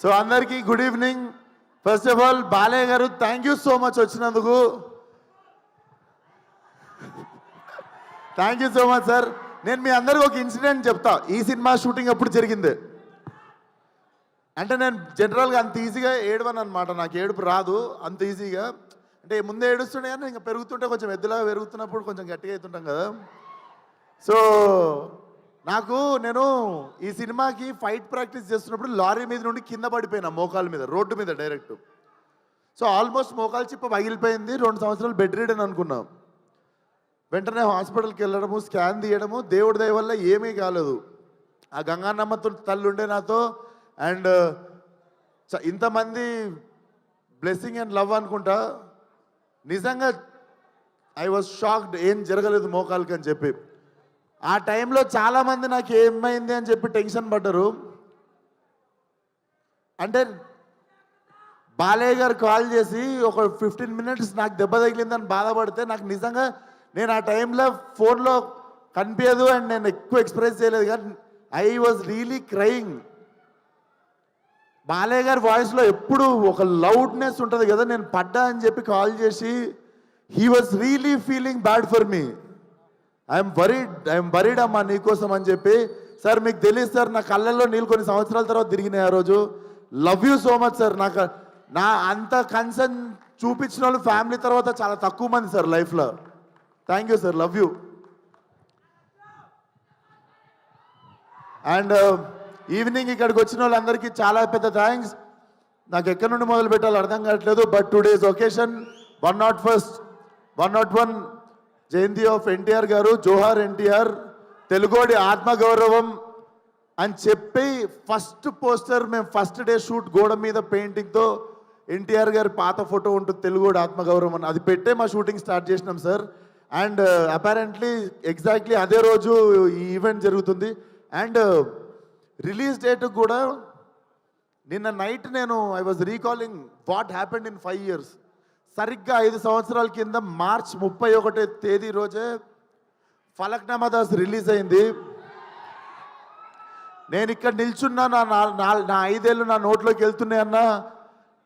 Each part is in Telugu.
సో అందరికీ good evening. First of all Balayya గారు థ్యాంక్ యూ సో మచ్ వచ్చినందుకు. Thank you so much sir. నేను మీ అందరికి ఒక ఇన్సిడెంట్ చెప్తా. ఈ సినిమా షూటింగ్ అప్పుడు జరిగింది. అంటే నేను జనరల్గా అంత ఈజీగా ఏడవను అనమాట. నాకు ఏడుపు రాదు అంత ఈజీగా. అంటే ముందే ఏడుస్తుండే కానీ ఇంకా పెరుగుతుంటే కొంచెం ఎద్దులాగా పెరుగుతున్నప్పుడు కొంచెం గట్టిగా అవుతుంటాం కదా. సో నేను ఈ సినిమాకి ఫైట్ ప్రాక్టీస్ చేస్తున్నప్పుడు లారీ మీద నుండి కింద పడిపోయినా, మోకాల మీద, రోడ్డు మీద డైరెక్ట్. సో ఆల్మోస్ట్ మోకాలు చిప్ప పగిలిపోయింది. 2 సంవత్సరాలు బెడ్ రీడ్ అని అనుకున్నాం. వెంటనే హాస్పిటల్కి వెళ్ళడము, స్కాన్ తీయడము, దేవుడి దయ వల్ల ఏమీ కాలేదు. ఆ గంగానమ్మ తల్లి ఉండే నాతో. అండ్ ఇంతమంది బ్లెస్సింగ్ అండ్ లవ్ అనుకుంటా. నిజంగా ఐ వాజ్ షాక్డ్, ఏం జరగలేదు మోకాలకి అని చెప్పి. ఆ టైంలో చాలామంది నాకు ఏమైంది అని చెప్పి టెన్షన్ పడ్డారు. అంటే బాలయ్య గారు కాల్ చేసి ఒక 15 మినిట్స్ నాకు దెబ్బ తగిలిందని బాధపడితే నాకు నిజంగా నేను ఆ టైంలో ఫోన్లో కనిపించదు అండ్ నేను ఎక్కువ ఎక్స్ప్రెస్ చేయలేదు, కానీ I was really crying. Balayya గారి వాయిస్లో ఎప్పుడు ఒక లౌడ్నెస్ ఉంటుంది కదా. నేను పడ్డా అని చెప్పి కాల్ చేసి he was really feeling bad for me. I'm worried అమ్మా నీకోసం అని చెప్పి. సార్ మీకు తెలియదు సార్, నా కళ్ళల్లో నీళ్ళు కొన్ని సంవత్సరాల తర్వాత తిరిగినాయి ఆ రోజు. Love you so much sir. నా అంత కన్సర్న్ చూపించిన వాళ్ళు ఫ్యామిలీ తర్వాత చాలా తక్కువ మంది సార్ లైఫ్లో. Thank you sir, love you. And evening ఇక్కడికి వచ్చిన వాళ్ళందరికీ చాలా పెద్ద థ్యాంక్స్. నాకు ఎక్కడి నుండి మొదలు పెట్టాలో అర్థం కావట్లేదు. బట్ టుడేస్ ఒకేషన్ 101 జయంతి ఆఫ్ ఎన్టీఆర్ గారు. జోహార్ ఎన్టీఆర్, తెలుగోడి ఆత్మగౌరవం అని చెప్పి ఫస్ట్ పోస్టర్ మేము ఫస్ట్ డే షూట్ గోడ మీద పెయింటింగ్తో ఎన్టీఆర్ గారి పాత ఫోటో ఉంటుంది, తెలుగోడి ఆత్మగౌరవం అని. అది పెట్టే మా షూటింగ్ స్టార్ట్ చేసినాం సార్. అండ్ అపారెంట్లీ ఎగ్జాక్ట్లీ అదే రోజు ఈ ఈవెంట్ జరుగుతుంది. అండ్ రిలీజ్ డేట్ కూడా నిన్న night I was recalling what happened in 5 years. సరిగ్గా 5 సంవత్సరాల కింద మార్చ్ 31వ తేదీ రోజే ఫలక్నామా దాస్ రిలీజ్ అయింది. నేను ఇక్కడ నిల్చున్నా, నా 5 ఏళ్ళు నా నోట్లోకి వెళ్తున్నాయన్నా.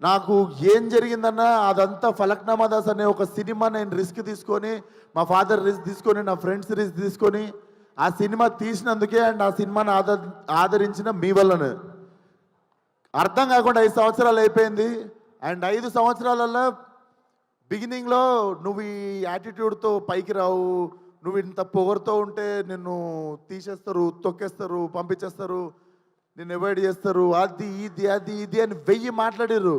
నాకు ఏం జరిగిందన్నా అదంతా ఫలక్నామా దాస్ అనే ఒక సినిమా నేను రిస్క్ తీసుకొని, మా ఫాదర్ రిస్క్ తీసుకొని, నా ఫ్రెండ్స్ రిస్క్ తీసుకొని ఆ సినిమా తీసినందుకే అండ్ ఆ సినిమాని ఆదరించిన మీ వల్లనే. అర్థం కాకుండా 5 సంవత్సరాలు అయిపోయింది. అండ్ 5 సంవత్సరాలలో బిగినింగ్లో నువ్వు ఈ యాటిట్యూడ్తో పైకి రావు, నువ్వు ఇంత పొగరుతో ఉంటే నిన్ను తీసేస్తారు, తొక్కేస్తారు, పంపించేస్తారు, నిన్ను అవాయిడ్ చేస్తారు, అది ఇది అని 1000 మాట్లాడారు.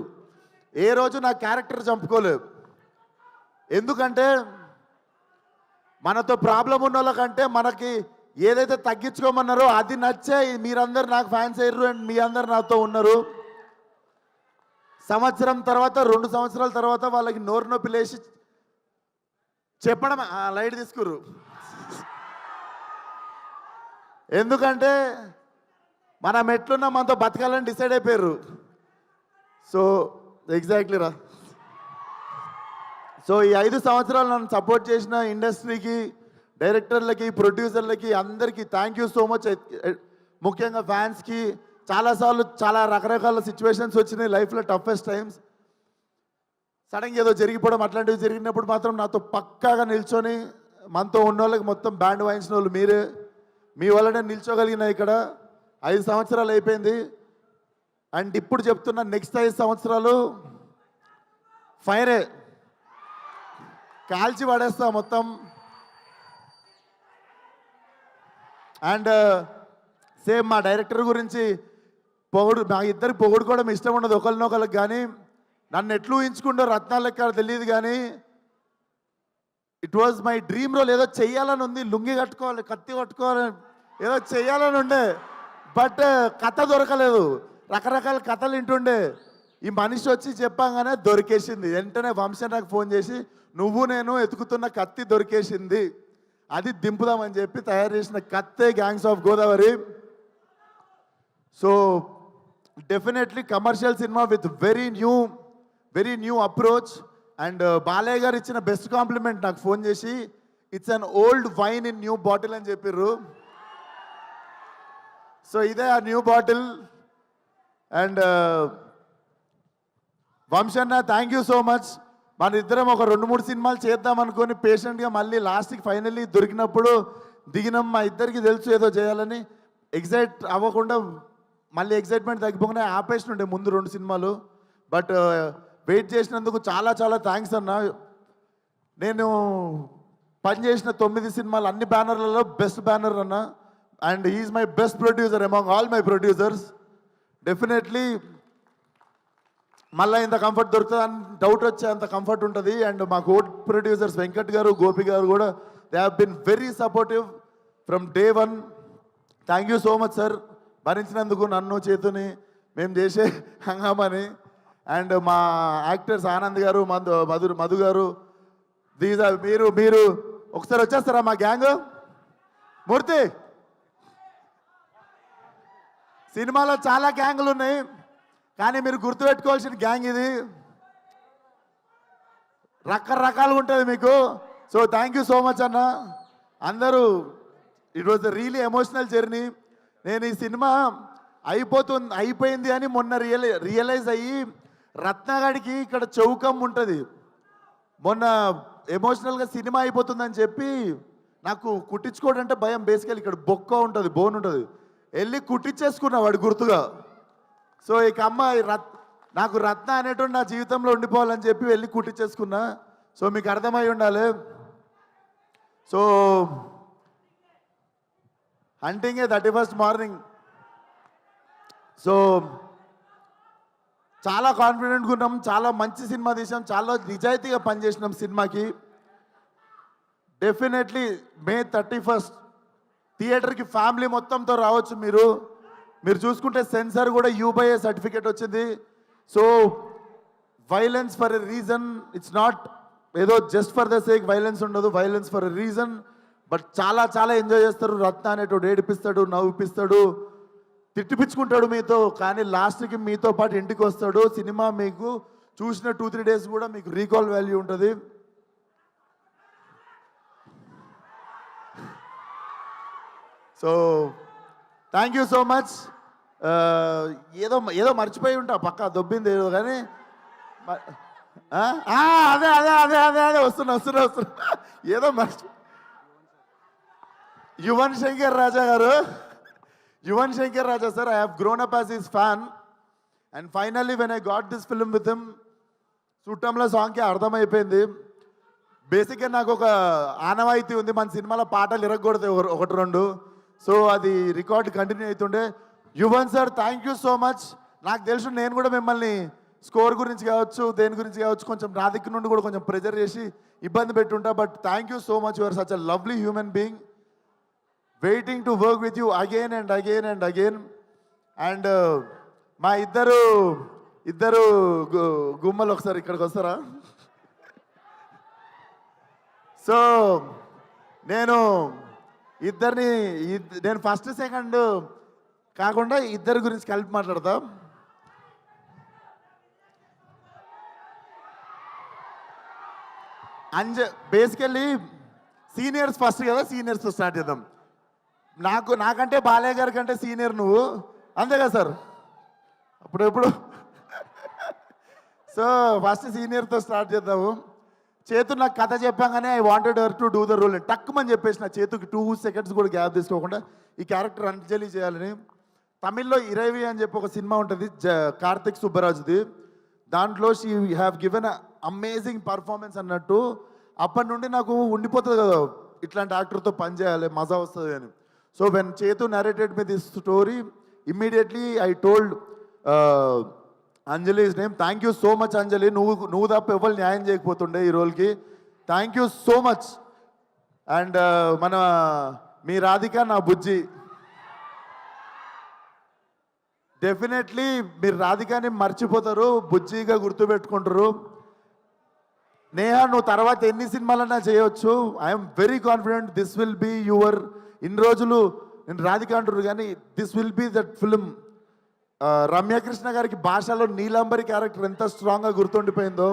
ఏ రోజు నా క్యారెక్టర్ చంపుకోలేదు. ఎందుకంటే మనతో ప్రాబ్లం ఉన్న వాళ్ళకంటే మనకి ఏదైతే తగ్గించుకోమన్నారో అది నచ్చే మీరందరూ నాకు ఫ్యాన్స్ అయ్యారు అండ్ మీ అందరు నాతో ఉన్నారు. సంవత్సరం తర్వాత 2 సంవత్సరాల తర్వాత వాళ్ళకి నోరు నొప్పి లేచి చెప్పడం లైట్ తీసుకురు. ఎందుకంటే మనం ఎట్లున్నా మనతో బతకాలని డిసైడ్ అయిపోయారు. సో ఎగ్జాక్ట్లీ రా. సో ఈ 5 సంవత్సరాలు నన్ను సపోర్ట్ చేసిన ఇండస్ట్రీకి, డైరెక్టర్లకి, ప్రొడ్యూసర్లకి అందరికీ థ్యాంక్ యూ సో మచ్. ముఖ్యంగా ఫ్యాన్స్కి. చాలాసార్లు చాలా రకరకాల సిచ్యువేషన్స్ వచ్చినాయి లైఫ్లో, టఫెస్ట్ టైమ్స్. సడన్గా ఏదో జరిగిపోవడం అట్లాంటివి జరిగినప్పుడు మాత్రం నాతో పక్కాగా నిల్చొని మనతో ఉన్న వాళ్ళకి మొత్తం బ్యాండ్ వాయించిన వాళ్ళు మీరే. మీ వల్లనే నిల్చోగలిగిన ఇక్కడ. 5 సంవత్సరాలు అయిపోయింది. అండ్ ఇప్పుడు చెప్తున్నా, నెక్స్ట్ 5 సంవత్సరాలు ఫైరే, కాల్చి పడేస్తా మొత్తం. అండ్ సేమ్ మా డైరెక్టర్ గురించి మా ఇద్దరికి పొగుడుకోవడం ఇష్టం ఉండదు ఒకరినొకరికి. కానీ నన్ను ఎట్లు ఊహించుకుంటో రత్నాలు లెక్క తెలియదు, కానీ it was my dream role. ఏదో చెయ్యాలని ఉంది, లుంగి కట్టుకోవాలి, కత్తి కట్టుకోవాలి, ఏదో చెయ్యాలని ఉండే. బట్ కథ దొరకలేదు. రకరకాల కథలు వింటుండే. ఈ మనిషి వచ్చి చెప్పాగానే దొరికేసింది. వెంటనే వంశీ నాకు ఫోన్ చేసి, నువ్వు నేను ఎతుకుతున్న కత్తి దొరికేసింది, అది దింపుదామని చెప్పి తయారు చేసిన కత్తే gangs of Godavari. So definitely commercial cinema with very new approach. And Balayya garu ఇచ్చిన బెస్ట్ కాంప్లిమెంట్ నాకు ఫోన్ చేసి, it's an old wine in new bottle అని చెప్పారు. సో ఇదే ఆ new bottle. And Vamsanna thank you so much. మన ఇద్దరం ఒక 2-3 సినిమాలు చేద్దాం అనుకొని పేషెంట్గా మళ్ళీ లాస్ట్కి ఫైనల్లీ దొరికినప్పుడు దిగినాం. మా ఇద్దరికి తెలుసు ఏదో చేయాలని, ఎగ్జైట్ అవ్వకుండా మళ్ళీ ఎగ్జైట్మెంట్ తగ్గిపోకుండా ఆపేసి ఉండే ముందు 2 సినిమాలు. బట్ వెయిట్ చేసినందుకు చాలా చాలా థ్యాంక్స్ అన్న. నేను పనిచేసిన 9 సినిమాలు అన్ని బ్యానర్లలో బెస్ట్ బ్యానర్ అన్న. And he's my best producer among all my producers. Definitely మళ్ళీ ఇంత కంఫర్ట్ దొరుకుతుంది అని డౌట్ వచ్చే అంత కంఫర్ట్ ఉంటుంది. అండ్ మా కో ప్రొడ్యూసర్స్ వెంకట్ గారు, గోపి గారు కూడా they have been very supportive from day 1. Thank you so much sir, భరించినందుకు నన్ను, చేతుని, మేము చేసే హంగామని. అండ్ మా యాక్టర్స్ ఆనంద్ గారు, మధు గారు, దీస్ ఆర్ మీరు ఒకసారి వచ్చేస్తారా మా గ్యాంగ్? మూర్తి, సినిమాలో చాలా గ్యాంగులు ఉన్నాయి కానీ మీరు గుర్తుపెట్టుకోవాల్సిన గ్యాంగ్ ఇది, రకరకాలుగా ఉంటుంది మీకు. So thank you so much అన్న. అందరూ it was really emotional journey. నేను ఈ సినిమా అయిపోయింది అని మొన్న రియలైజ్ అయ్యి, రత్నగాడికి ఇక్కడ చౌకం ఉంటుంది, మొన్న ఎమోషనల్గా సినిమా అయిపోతుందని చెప్పి నాకు కుట్టించుకోవడం అంటే భయం. బేసికల్ ఇక్కడ బొక్క ఉంటుంది, బోన్ ఉంటుంది, వెళ్ళి కుట్టించేసుకున్నా వాడు గుర్తుగా. సో ఇక అమ్మాయి నాకు రత్న అనేటువంటి నా జీవితంలో ఉండిపోవాలని చెప్పి వెళ్ళి కుట్టించేసుకున్నా. సో మీకు అర్థమై ఉండాలి. So హంటింగే 31st morning. సో చాలా కాన్ఫిడెంట్గా ఉన్నాం, చాలా మంచి సినిమా తీసాం, చాలా నిజాయితీగా పనిచేసినాం సినిమాకి. డెఫినెట్లీ May 31st థియేటర్కి ఫ్యామిలీ మొత్తంతో రావచ్చు. మీరు చూసుకుంటే సెన్సార్ కూడా U/A సర్టిఫికేట్ వచ్చింది. So violence for a reason, it's not ఏదో just for the sake violence ఉండదు, violence for a reason. But చాలా చాలా ఎంజాయ్ చేస్తారు. రత్న అనేటోడు ఏడిపిస్తాడు, నవ్విపిస్తాడు, తిట్టిపించుకుంటాడు మీతో, కానీ లాస్ట్కి మీతో పాటు ఇంటికి వస్తాడు. సినిమా మీకు చూసిన 2-3 డేస్ కూడా మీకు రీకాల్ వాల్యూ ఉంటుంది. So thank you so much. ఏదో మర్చిపోయి ఉంటా, పక్కా దొబ్బింది ఏదో, కానీ అదే అదే అదే అదే అదే వస్తున్నా ఏదో Yuvan Shankar Raja garu, Yuvan Shankar Raja sir, I have grown up as his fan. And finally when I got this film with him, చుట్టంలో సాంగ్కి అర్థమైపోయింది. బేసిక్గా నాకు ఒక ఆనవాయితీ ఉంది, మన సినిమాలో పాటలు ఇరగకూడదు 1-2. సో అది రికార్డ్ కంటిన్యూ అవుతుండే. Yuvan sir thank you so much. నాకు తెలుసు నేను కూడా మిమ్మల్ని స్కోర్ గురించి కావచ్చు, దేని గురించి కావచ్చు, కొంచెం నా దగ్గర నుండి కూడా కొంచెం ప్రెజర్ చేసి ఇబ్బంది పెట్టుంటా. But thank you so much, your such a lovely human being, waiting to work with you again and again and again. And మా ఇద్దరు గుమ్మలు ఒకసారి ఇక్కడికి వస్తారా? సో నేను ఫస్ట్ సెకండ్ కాకుండా ఇద్దరి గురించి కలిపి మాట్లాడతా. బేసికల్లీ సీనియర్స్ ఫస్ట్ కదా, సీనియర్స్తో స్టార్ట్ చేద్దాం. నాకంటే బాలయ్య గారి కంటే సీనియర్ నువ్వు, అంతే కదా సార్? అప్పుడెప్పుడు సో ఫస్ట్ సీనియర్తో స్టార్ట్ చేద్దాము. చేతు నాకు కథ చెప్పాగానే I wanted her to do the role. టక్కుమని చెప్పేసి నా చేతుకి 2 seconds కూడా గ్యాప్ తీసుకోకుండా ఈ క్యారెక్టర్ అంజలి చేయాలని. తమిళ్లో 20 అని చెప్పి ఒక సినిమా ఉంటుంది, కార్తిక్ సుబ్బరాజుది. దాంట్లో she have given amazing performance అన్నట్టు. అప్పటి నుండి నాకు ఉండిపోతుంది కదా ఇట్లాంటి యాక్టర్తో పనిచేయాలి, మజా వస్తుంది అని. So when Chaitu narrated me this story, immediately I told Anjali is name. Thank you so much Anjali, నువ్వు తప్ప ఎవరు న్యాయం చేయకపోతుండే ఈ రోల్కి. Thank you so much. And మీ రాధిక నా బుజ్జి, డెఫినెట్లీ మీరు రాధికాని మర్చిపోతారు, బుజ్జిగా గుర్తుపెట్టుకుంటారు. నేహా నువ్వు తర్వాత ఎన్ని సినిమాలన్నా చేయొచ్చు. I'm very confident this will be your. ఇన్ని రోజులు నేను రాధిక అంటారు కానీ this will be that film. Ramyakrishna గారికి భాషలో నీలాంబరి క్యారెక్టర్ ఎంత స్ట్రాంగ్గా గుర్తుండిపోయిందో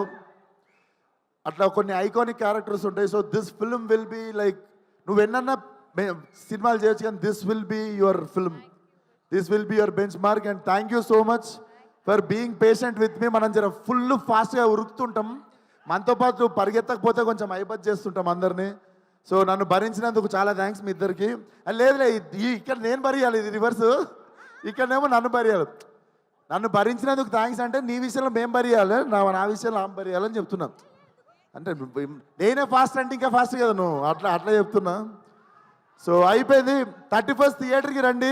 అట్లా కొన్ని ఐకానిక్ క్యారెక్టర్స్ ఉంటాయి. So this film will be like, నువ్వు ఎన్నన్నా సినిమాలు చేయొచ్చు కానీ this will be your film. This will be your bench and thank you so much for being patient with me. మనం జర ఫుల్ ఫాస్ట్గా ఉరుకుతుంటాం, మనతో పాటు పరిగెత్తకపోతే కొంచెం ఐబత్ చేస్తుంటాం అందరినీ. సో నన్ను భరించినందుకు చాలా థ్యాంక్స్ మీ ఇద్దరికి. లేదులే, ఇక్కడ నేను భరియాలి, ఇది రివర్స్, ఇక్కడనేమో నన్ను భరియాలి. నన్ను భరించినందుకు థ్యాంక్స్ అంటే నీ విషయంలో మేము భరియాలి, నా విషయంలో ఆమె భరియాలని చెప్తున్నా. అంటే నేనే ఫాస్ట్ అంటే ఇంకా ఫాస్ట్ కదా నువ్వు, అట్లా చెప్తున్నా. సో అయిపోయింది. 31st థియేటర్కి రండి.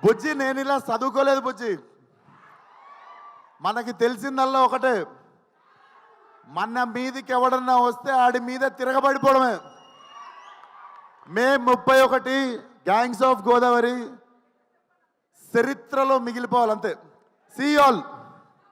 బుజ్జి నేను ఇలా చదువుకోలేదు బుజ్జి, మనకి తెలిసిందల్లా ఒకటే, మన మీదికి ఎవడన్నా వస్తే ఆడి మీద తిరగబడిపోవడమే. మే 31 గ్యాంగ్స్ ఆఫ్ గోదావరి చరిత్రలో మిగిలిపోవాలంతే. See all.